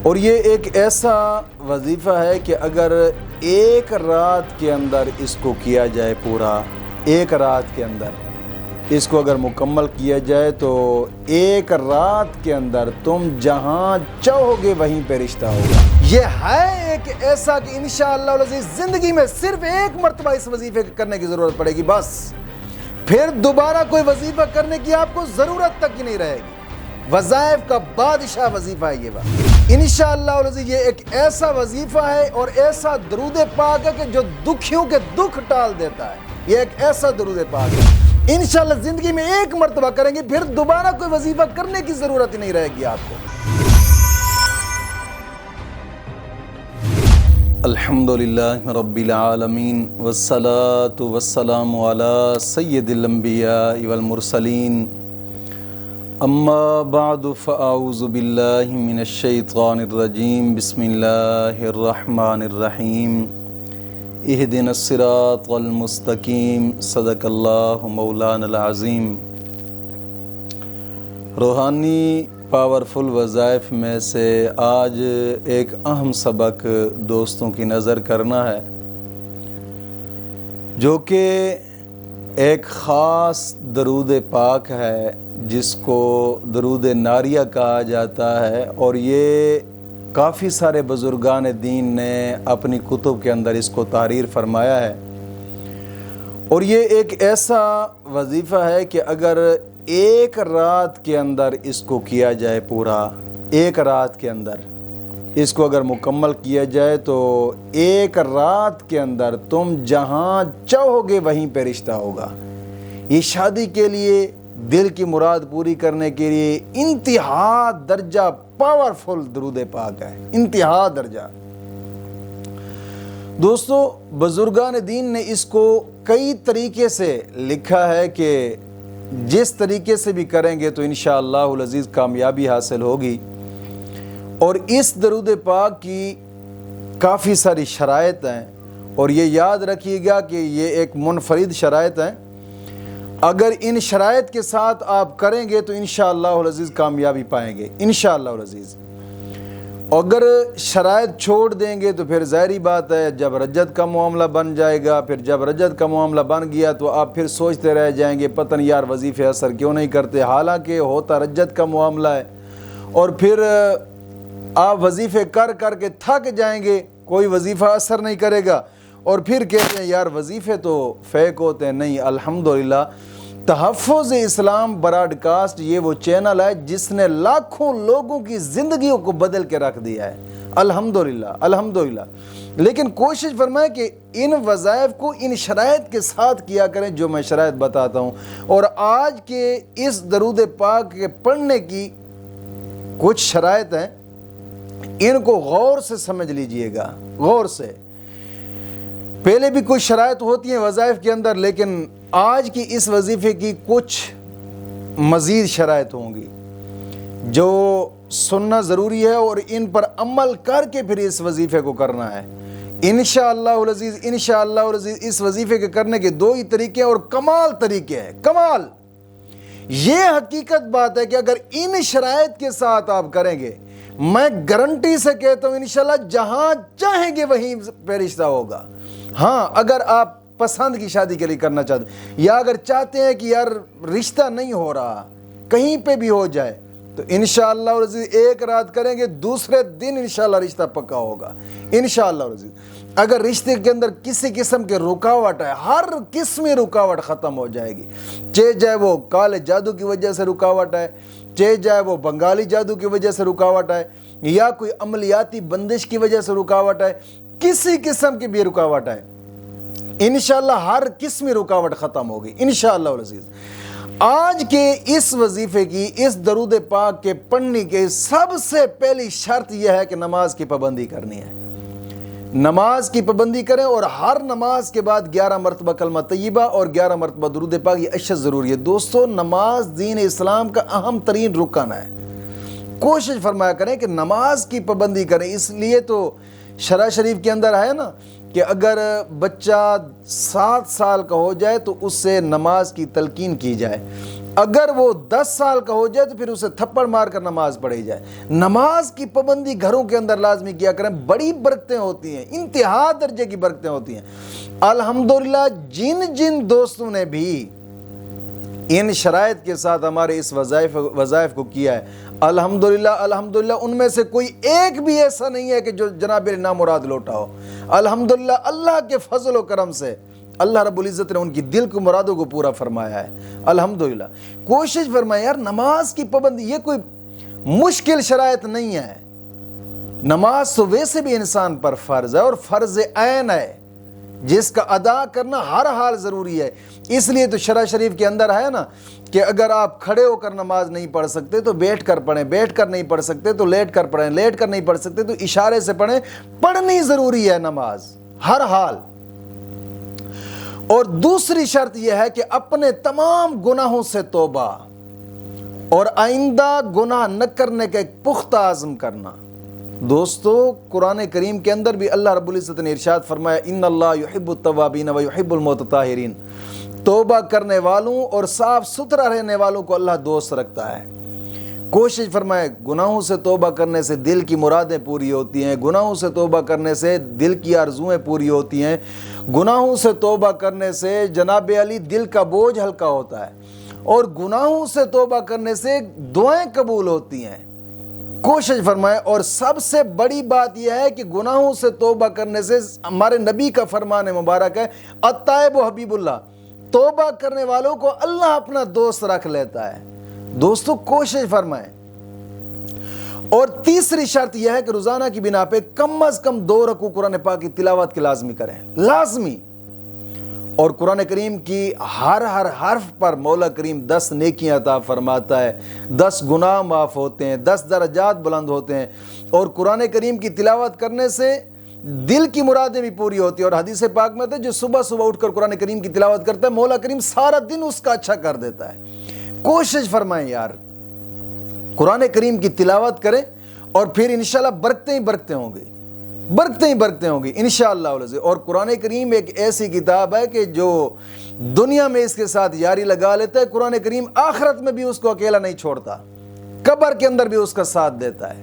اور یہ ایک ایسا وظیفہ ہے کہ اگر ایک رات کے اندر اس کو کیا جائے، پورا ایک رات کے اندر اس کو اگر مکمل کیا جائے تو ایک رات کے اندر تم جہاں چاہو گے وہیں پہ رشتہ ہوگا۔ یہ ہے ایک ایسا کہ انشاءاللہ العزیز زندگی میں صرف ایک مرتبہ اس وظیفے کرنے کی ضرورت پڑے گی، بس پھر دوبارہ کوئی وظیفہ کرنے کی آپ کو ضرورت تک ہی نہیں رہے گی۔ وظائف کا بادشاہ وظیفہ ہے یہ بات۔ انشاءاللہ العزیز یہ ایک ایسا وظیفہ ہے اور ایسا درود پاک ہے کہ جو دکھیوں کے دکھ ٹال دیتا ہے۔ یہ ایک ایسا درود پاک ہے، انشاءاللہ زندگی میں ایک مرتبہ کریں گے، پھر دوبارہ کوئی وظیفہ کرنے کی ضرورت ہی نہیں رہے گی آپ کو۔ الحمدللہ رب العالمین والصلاة والسلام علی سید الانبیاء والمرسلین، اما بعد فاعوذ باللہ من الشیطان الرجیم، بسم اللہ الرحمن الرحیم، اہدنا الصراط المستقیم، صدق اللہ مولانا العظیم۔ روحانی پاورفل وظائف میں سے آج ایک اہم سبق دوستوں کی نظر کرنا ہے، جو کہ ایک خاص درود پاک ہے جس کو درود ناریہ کہا جاتا ہے، اور یہ کافی سارے بزرگان دین نے اپنی کتب کے اندر اس کو تحریر فرمایا ہے۔ اور یہ ایک ایسا وظیفہ ہے کہ اگر ایک رات کے اندر اس کو کیا جائے، پورا ایک رات کے اندر اس کو اگر مکمل کیا جائے تو ایک رات کے اندر تم جہاں چاہو گے وہیں پہ رشتہ ہوگا۔ یہ شادی کے لیے، دل کی مراد پوری کرنے کے لیے انتہا درجہ پاورفل درود پاک ہے، انتہا درجہ۔ دوستو، بزرگان دین نے اس کو کئی طریقے سے لکھا ہے کہ جس طریقے سے بھی کریں گے تو انشاءاللہ العزیز کامیابی حاصل ہوگی۔ اور اس درود پاک کی کافی ساری شرائط ہیں، اور یہ یاد رکھیے گا کہ یہ ایک منفرد شرائط ہیں۔ اگر ان شرائط کے ساتھ آپ کریں گے تو انشاءاللہ العزیز کامیابی پائیں گے، انشاءاللہ العزیز۔ اگر شرائط چھوڑ دیں گے تو پھر ظاہری بات ہے جب رجعت کا معاملہ بن جائے گا، پھر جب رجعت کا معاملہ بن گیا تو آپ پھر سوچتے رہ جائیں گے پتہ نہیں یار وظیفے اثر کیوں نہیں کرتے، حالانکہ ہوتا رجعت کا معاملہ ہے۔ اور پھر آپ وظیفے کر کر کے تھک جائیں گے، کوئی وظیفہ اثر نہیں کرے گا، اور پھر کہتے ہیں یار وظیفے تو فیک ہوتے ہیں۔ نہیں، الحمدللہ تحفظ اسلام براڈ کاسٹ یہ وہ چینل ہے جس نے لاکھوں لوگوں کی زندگیوں کو بدل کے رکھ دیا ہے، الحمدللہ الحمدللہ۔ لیکن کوشش فرمائیں کہ ان وظائف کو ان شرائط کے ساتھ کیا کریں جو میں شرائط بتاتا ہوں۔ اور آج کے اس درود پاک کے پڑھنے کی کچھ شرائط ہیں، ان کو غور سے سمجھ لیجئے گا، غور سے۔ پہلے بھی کچھ شرائط ہوتی ہیں وظائف کے اندر، لیکن آج کی اس وظیفے کی کچھ مزید شرائط ہوں گی جو سننا ضروری ہے، اور ان پر عمل کر کے پھر اس وظیفے کو کرنا ہے انشاءاللہ العزیز۔ انشاءاللہ العزیز اس وظیفے کے کرنے کے دو ہی طریقے اور کمال طریقے ہیں، کمال۔ یہ حقیقت بات ہے کہ اگر ان شرائط کے ساتھ آپ کریں گے، میں گارنٹی سے کہتا ہوں انشاءاللہ جہاں چاہیں گے وہیں پہ رشتہ ہوگا۔ ہاں، اگر آپ پسند کی شادی کے لیے کرنا چاہتے ہیں، یا اگر چاہتے ہیں کہ یار رشتہ نہیں ہو رہا، کہیں پہ بھی ہو جائے، تو انشاءاللہ العزیز ایک رات کریں گے، دوسرے دن انشاءاللہ رشتہ پکا ہوگا انشاءاللہ العزیز۔ اگر رشتے کے اندر کسی قسم کے رکاوٹ ہے، ہر قسمی رکاوٹ ختم ہو جائے گی، چاہے وہ کالے جادو کی وجہ سے رکاوٹ ہے، چاہے وہ بنگالی جادو کی وجہ سے رکاوٹ ہے، یا کوئی عملیاتی بندش کی وجہ سے رکاوٹ ہے، کسی قسم کی بھی رکاوٹ ہے، انشاءاللہ ہر قسمی رکاوٹ ختم ہوگی انشاءاللہ العزیز۔ آج کے اس وظیفے کی، اس درود پاک کے پڑھنے کے سب سے پہلی شرط یہ ہے کہ نماز کی پابندی کرنی ہے۔ نماز کی پابندی کریں، اور ہر نماز کے بعد 11 مرتبہ کلمہ طیبہ اور 11 مرتبہ درود پاک، یہ اشد ضروری ہے۔ دوستو، نماز دین اسلام کا اہم ترین رکن ہے۔ کوشش فرمایا کریں کہ نماز کی پابندی کریں۔ اس لیے تو شرع شریف کے اندر ہے نا کہ اگر بچہ 7 سال کا ہو جائے تو اس سے نماز کی تلقین کی جائے۔ اگر وہ 10 سال کا ہو جائے تو پھر اسے تھپڑ مار کر نماز پڑھی جائے۔ نماز کی پابندی گھروں کے اندر لازمی کیا کریں، بڑی برکتیں ہوتی ہیں، انتہا درجے کی برکتیں ہوتی ہیں۔ الحمدللہ جن جن دوستوں نے بھی ان شرائط کے ساتھ ہمارے اس وظائف کو کیا ہے، الحمدللہ ان میں سے کوئی ایک بھی ایسا نہیں ہے کہ جو جناب نامراد لوٹا ہو۔ الحمدللہ اللہ کے فضل و کرم سے اللہ رب العزت نے ان کی دل کو مرادوں کو پورا فرمایا ہے۔ الحمدللہ کوشش فرمائیں یار، نماز کی پابندی یہ کوئی مشکل شرائط نہیں ہے۔ نماز تو ویسے بھی انسان پر فرض ہے اور فرض عین ہے، جس کا ادا کرنا ہر حال ضروری ہے۔ اس لیے تو شرع شریف کے اندر ہے نا کہ اگر آپ کھڑے ہو کر نماز نہیں پڑھ سکتے تو بیٹھ کر پڑھیں، بیٹھ کر نہیں پڑھ سکتے تو لیٹ کر پڑھیں، لیٹ کر نہیں پڑھ سکتے تو اشارے سے پڑھیں۔ پڑھنی ضروری ہے نماز ہر حال۔ اور دوسری شرط یہ ہے کہ اپنے تمام گناہوں سے توبہ اور آئندہ گناہ نہ کرنے کا ایک پختہ عزم کرنا۔ دوستو قرآن کریم کے اندر بھی اللہ رب العزت نے ارشاد فرمایا ان اللہ یحب التوابین و یحب المتطہرین، توبہ کرنے والوں اور صاف ستھرا رہنے والوں کو اللہ دوست رکھتا ہے۔ کوشش فرمائے گناہوں سے توبہ کرنے سے دل کی مرادیں پوری ہوتی ہیں، گناہوں سے توبہ کرنے سے دل کی آرزویں پوری ہوتی ہیں، گناہوں سے توبہ کرنے سے جناب علی دل کا بوجھ ہلکا ہوتا ہے، اور گناہوں سے توبہ کرنے سے دعائیں قبول ہوتی ہیں۔ کوشش فرمائیں، اور سب سے بڑی بات یہ ہے کہ گناہوں سے توبہ کرنے سے ہمارے نبی کا فرمان مبارک ہے التائب حبیب اللہ، توبہ کرنے والوں کو اللہ اپنا دوست رکھ لیتا ہے۔ دوستو کوشش فرمائیں۔ اور تیسری شرط یہ ہے کہ روزانہ کی بنا پہ کم از کم 2 رکوع قرآن پاک کی تلاوت کی لازمی کریں، لازمی۔ اور قرآن کریم کی ہر حرف پر مولا کریم 10 نیکیاں عطا فرماتا ہے، 10 گناہ معاف ہوتے ہیں، 10 درجات بلند ہوتے ہیں، اور قرآن کریم کی تلاوت کرنے سے دل کی مرادیں بھی پوری ہوتی ہیں۔ اور حدیث پاک میں تھے جو صبح اٹھ کر قرآن کریم کی تلاوت کرتا ہے مولا کریم سارا دن اس کا اچھا کر دیتا ہے۔ کوشش فرمائیں یار، قرآن کریم کی تلاوت کریں، اور پھر انشاءاللہ برکتیں ہی برکتیں ہوں گی، برکتیں ہی برکتیں ہوں گی انشاءاللہ العزیز۔ اور قرآن کریم ایک ایسی کتاب ہے کہ جو دنیا میں اس کے ساتھ یاری لگا لیتا ہے، قرآن کریم آخرت میں بھی اس کو اکیلا نہیں چھوڑتا، قبر کے اندر بھی اس کا ساتھ دیتا ہے۔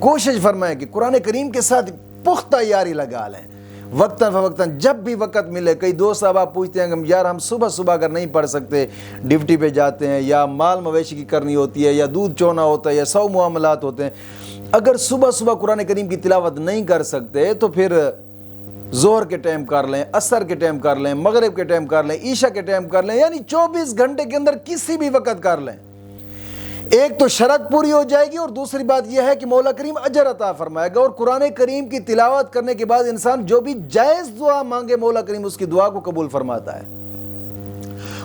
کوشش فرمائیں کہ قرآن کریم کے ساتھ پختہ یاری لگا لیں، وقتاً فوقتاً جب بھی وقت ملے۔ کئی دوست صاحب آپ پوچھتے ہیں کہ یار ہم صبح اگر نہیں پڑھ سکتے، ڈیوٹی پہ جاتے ہیں یا مال مویشی کی کرنی ہوتی ہے یا دودھ چونا ہوتا ہے یا 100 معاملات ہوتے ہیں، اگر صبح قرآن کریم کی تلاوت نہیں کر سکتے تو پھر ظہر کے ٹائم کر لیں، عصر کے ٹائم کر لیں، مغرب کے ٹائم کر لیں، عشاء کے ٹائم کر لیں، یعنی 24 گھنٹے کے اندر کسی بھی وقت کر لیں۔ ایک تو شرط پوری ہو جائے گی، اور دوسری بات یہ ہے کہ مولا کریم اجر عطا فرمائے گا۔ اور قرآن کریم کی تلاوت کرنے کے بعد انسان جو بھی جائز دعا مانگے مولا کریم اس کی دعا کو قبول فرماتا ہے۔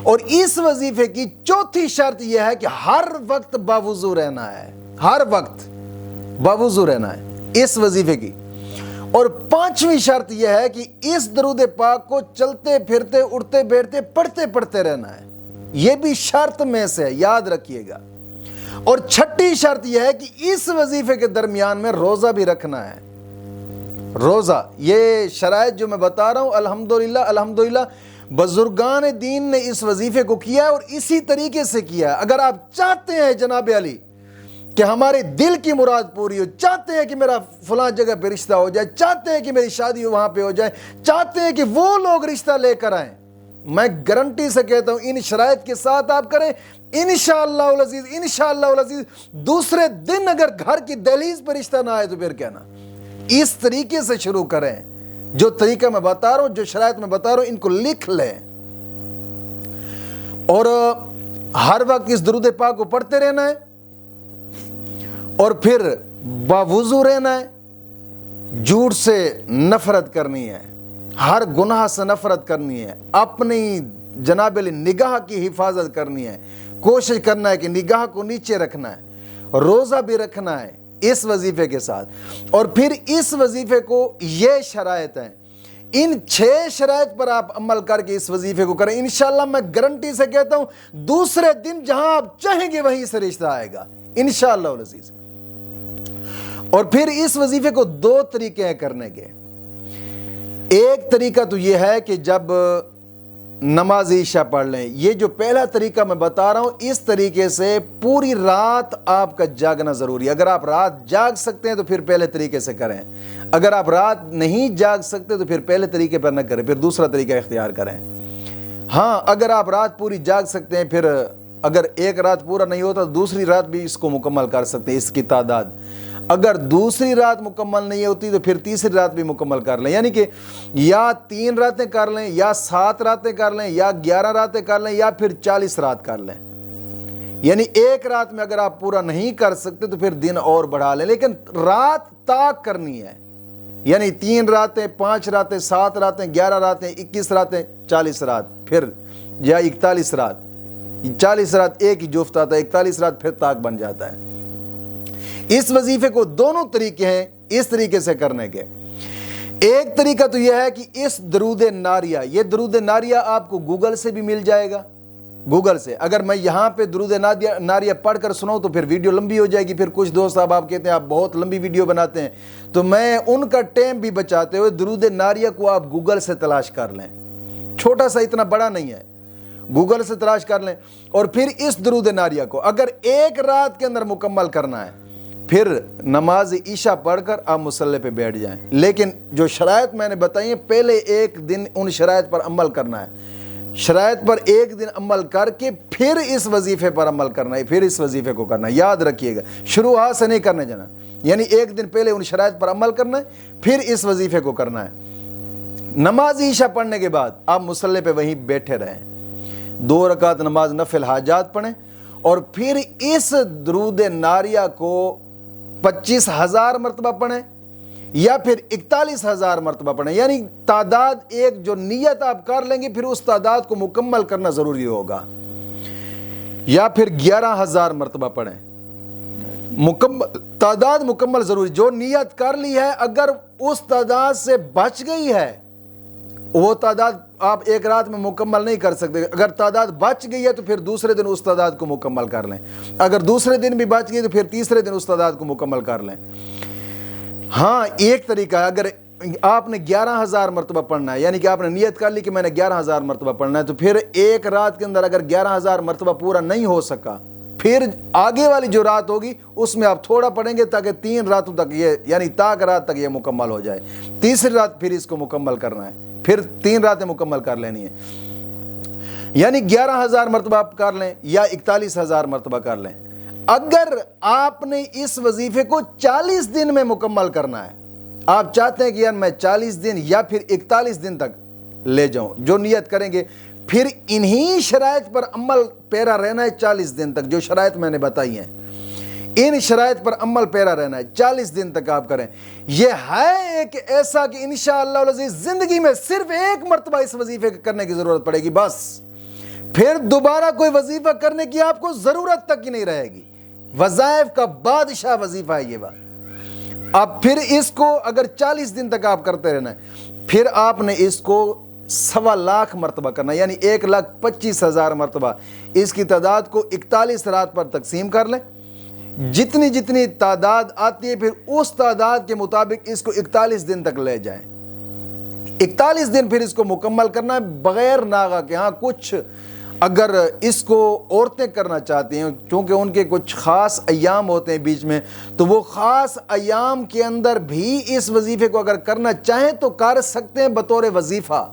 اور اس وظیفے کی چوتھی شرط یہ ہے کہ ہر وقت باوضو رہنا ہے، ہر وقت باوضو رہنا ہے اس وظیفے کی۔ اور 5ویں شرط یہ ہے کہ اس درود پاک کو چلتے پھرتے اٹھتے بیٹھتے پڑھتے رہنا ہے، یہ بھی شرط میں سے یاد رکھیے گا۔ اور 6ٹھی شرط یہ ہے کہ اس وظیفے کے درمیان میں روزہ بھی رکھنا ہے، روزہ۔ یہ شرائط جو میں بتا رہا ہوں الحمدللہ بزرگان دین نے اس وظیفے کو کیا ہے اور اسی طریقے سے کیا ہے۔ اگر آپ چاہتے ہیں جناب علی کہ ہمارے دل کی مراد پوری ہو، چاہتے ہیں کہ میرا فلاں جگہ پہ رشتہ ہو جائے، چاہتے ہیں کہ میری شادی وہاں پہ ہو جائے، چاہتے ہیں کہ وہ لوگ رشتہ لے کر آئیں، میں گارنٹی سے کہتا ہوں ان شرائط کے ساتھ آپ کریں انشاءاللہ العزیز دوسرے دن اگر گھر کی دہلیز پر رشتہ نہ آئے تو پھر کہنا۔ اس طریقے سے شروع کریں، جو طریقہ میں بتا رہا ہوں، جو شرائط میں بتا رہا ہوں، ان کو لکھ لیں، اور ہر وقت اس درود پاک کو پڑھتے رہنا ہے، اور پھر باوضو رہنا ہے، جھوٹ سے نفرت کرنی ہے، ہر گناہ سے نفرت کرنی ہے، اپنی جناب علی نگاہ کی حفاظت کرنی ہے، کوشش کرنا ہے کہ نگاہ کو نیچے رکھنا ہے، روزہ بھی رکھنا ہے اس وظیفے کے ساتھ۔ اور پھر اس وظیفے کو یہ شرائط ہیں، ان 6 شرائط پر آپ عمل کر کے اس وظیفے کو کریں، انشاءاللہ میں گارنٹی سے کہتا ہوں دوسرے دن جہاں آپ چاہیں گے وہیں سے رشتہ آئے گا انشاءاللہ العزیز۔ اور پھر اس وظیفے کو 2 طریقے ہیں کرنے کے۔ ایک طریقہ تو یہ ہے کہ جب نماز عشاء پڑھ لیں۔ یہ جو پہلا طریقہ میں بتا رہا ہوں، اس طریقے سے پوری رات آپ کا جاگنا ضروری ہے۔ اگر آپ رات جاگ سکتے ہیں تو پھر پہلے طریقے سے کریں، اگر آپ رات نہیں جاگ سکتے تو پھر پہلے طریقے پر نہ کریں، پھر دوسرا طریقہ اختیار کریں۔ ہاں، اگر آپ رات پوری جاگ سکتے ہیں، پھر اگر ایک رات پورا نہیں ہوتا تو دوسری رات بھی اس کو مکمل کر سکتے ہیں، اس کی تعداد۔ اگر دوسری رات مکمل نہیں ہوتی تو پھر تیسری رات بھی مکمل کر لیں، یعنی کہ یا 3 راتیں کر لیں، یا 7 راتیں کر لیں، یا 11 راتیں کر لیں، یا پھر 40 رات کر لیں۔ یعنی ایک رات میں اگر آپ پورا نہیں کر سکتے تو پھر دن اور بڑھا لیں، لیکن رات تاک کرنی ہے، یعنی 3 راتیں، 5 راتیں، 7 راتیں، 11 راتیں، 21 راتیں، 40 رات، پھر یا 41 رات۔ 40 رات ایک ہی جفت آتا ہے، 41 رات پھر تاک بن جاتا ہے۔ اس وظیفے کو دونوں طریقے ہیں اس طریقے سے کرنے کے۔ ایک طریقہ تو یہ ہے کہ اس درود ناریہ، یہ درود ناریہ آپ کو گوگل سے بھی مل جائے گا، گوگل سے۔ اگر میں یہاں پہ درود ناریہ پڑھ کر سناؤں تو پھر ویڈیو لمبی ہو جائے گی، پھر کچھ دوست آپ کہتے ہیں آپ بہت لمبی ویڈیو بناتے ہیں، تو میں ان کا ٹائم بھی بچاتے ہوئے درود ناریہ کو آپ گوگل سے تلاش کر لیں، چھوٹا سا، اتنا بڑا نہیں ہے، گوگل سے تلاش کر لیں، اور پھر اس درود ناریہ کو اگر ایک رات کے اندر مکمل کرنا ہے، پھر نماز عشاء پڑھ کر آپ مصلی پہ بیٹھ جائیں۔ لیکن جو شرائط میں نے بتائی ہیں، پہلے ایک دن ان شرائط پر عمل کرنا ہے، شرائط پر ایک دن عمل کر کے پھر اس وظیفے پر عمل کرنا ہے، پھر اس وظیفے کو کرنا ہے۔ یاد رکھیے گا، شروعات سے نہیں کرنے جانا، یعنی ایک دن پہلے ان شرائط پر عمل کرنا ہے، پھر اس وظیفے کو کرنا ہے۔ نماز عشاء پڑھنے کے بعد آپ مصلی پہ وہیں بیٹھے رہیں، 2 رکعت نماز نفل حاجات پڑھیں، اور پھر اس درود ناریہ کو 25,000 مرتبہ پڑھیں یا پھر 41,000 مرتبہ پڑھیں، یعنی تعداد ایک جو نیت آپ کر لیں گے پھر اس تعداد کو مکمل کرنا ضروری ہوگا، یا پھر 11,000 مرتبہ پڑھیں، تعداد مکمل ضروری۔ جو نیت کر لی ہے اگر اس تعداد سے بچ گئی ہے، وہ تعداد آپ ایک رات میں مکمل نہیں کر سکتے، اگر تعداد بچ گئی ہے تو پھر دوسرے دن اس تعداد کو مکمل کر لیں، اگر دوسرے دن بھی بچ گئی تو پھر تیسرے دن اس تعداد کو مکمل کر لیں۔ ہاں، ایک طریقہ ہے، اگر آپ نے 11,000 مرتبہ پڑھنا ہے، یعنی کہ آپ نے نیت کر لی کہ میں نے 11,000 مرتبہ پڑھنا ہے، تو پھر ایک رات کے اندر اگر 11,000 مرتبہ پورا نہیں ہو سکا، پھر آگے والی جو رات ہوگی اس میں آپ تھوڑا پڑھیں گے تاکہ 3 راتوں تک یہ، یعنی تاک رات تک یہ مکمل ہو جائے۔ تیسری رات پھر اس کو مکمل کرنا ہے، پھر 3 راتیں مکمل کر لینی ہے، یعنی 11,000 مرتبہ آپ کر لیں یا 41,000 مرتبہ کر لیں۔ اگر آپ نے اس وظیفے کو 40 دن میں مکمل کرنا ہے، آپ چاہتے ہیں کہ یار میں 40 دن یا پھر 41 دن تک لے جاؤں، جو نیت کریں گے، پھر انہی شرائط پر عمل پیرا رہنا ہے 40 دن تک، جو شرائط میں نے بتائی ہیں، ان شرائط پر عمل پیرا رہنا ہے، 40 دن تک آپ کریں۔ یہ ہے ایک ایسا کہ انشاءاللہ العزیز زندگی میں صرف ایک مرتبہ اس وظیفے کرنے کی ضرورت پڑے گی، بس پھر دوبارہ کوئی وظیفہ کرنے کی آپ کو ضرورت تک ہی نہیں رہے گی۔ وظائف کا بادشاہ وظیفہ ہے یہ بات۔ اب پھر اس کو اگر 40 دن تک آپ کرتے رہنا ہے، پھر آپ نے اس کو 1.25 لاکھ مرتبہ کرنا، یعنی 1,25,000 مرتبہ۔ اس کی تعداد کو 41 رات پر تقسیم کر لیں، جتنی جتنی تعداد آتی ہے پھر اس تعداد کے مطابق اس کو 41 دن تک لے جائیں۔ 41 دن پھر اس کو مکمل کرنا ہے بغیر ناغہ کے۔ ہاں، کچھ اگر اس کو عورتیں کرنا چاہتی ہیں، چونکہ ان کے کچھ خاص ایام ہوتے ہیں بیچ میں، تو وہ خاص ایام کے اندر بھی اس وظیفے کو اگر کرنا چاہیں تو کر سکتے ہیں، بطور وظیفہ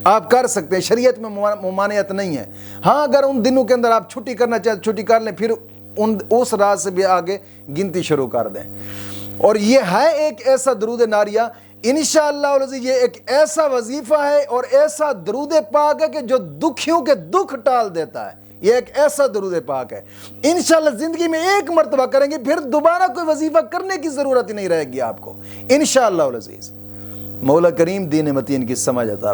آپ کر سکتے ہیں، شریعت میں ممانعت نہیں ہے۔ ہاں، اگر ان دنوں کے اندر آپ چھٹی کرنا چاہیں چھٹی کر لیں، پھر اس رات سے بھی آگے گنتی شروع کر دیں۔ اور یہ ہے ایک ایسا درود ناریہ، انشاءاللہ العزیز یہ ایک ایسا وظیفہ ہے اور ایسا درود پاک ہے کہ جو دکھیوں کے دکھ ٹال دیتا ہے۔ یہ ایک ایسا درود پاک ہے، انشاءاللہ زندگی میں ایک مرتبہ کریں گے، پھر دوبارہ کوئی وظیفہ کرنے کی ضرورت ہی نہیں رہے گی آپ کو، انشاءاللہ العزیز۔ مولا کریم دین متین کی سمجھ عطا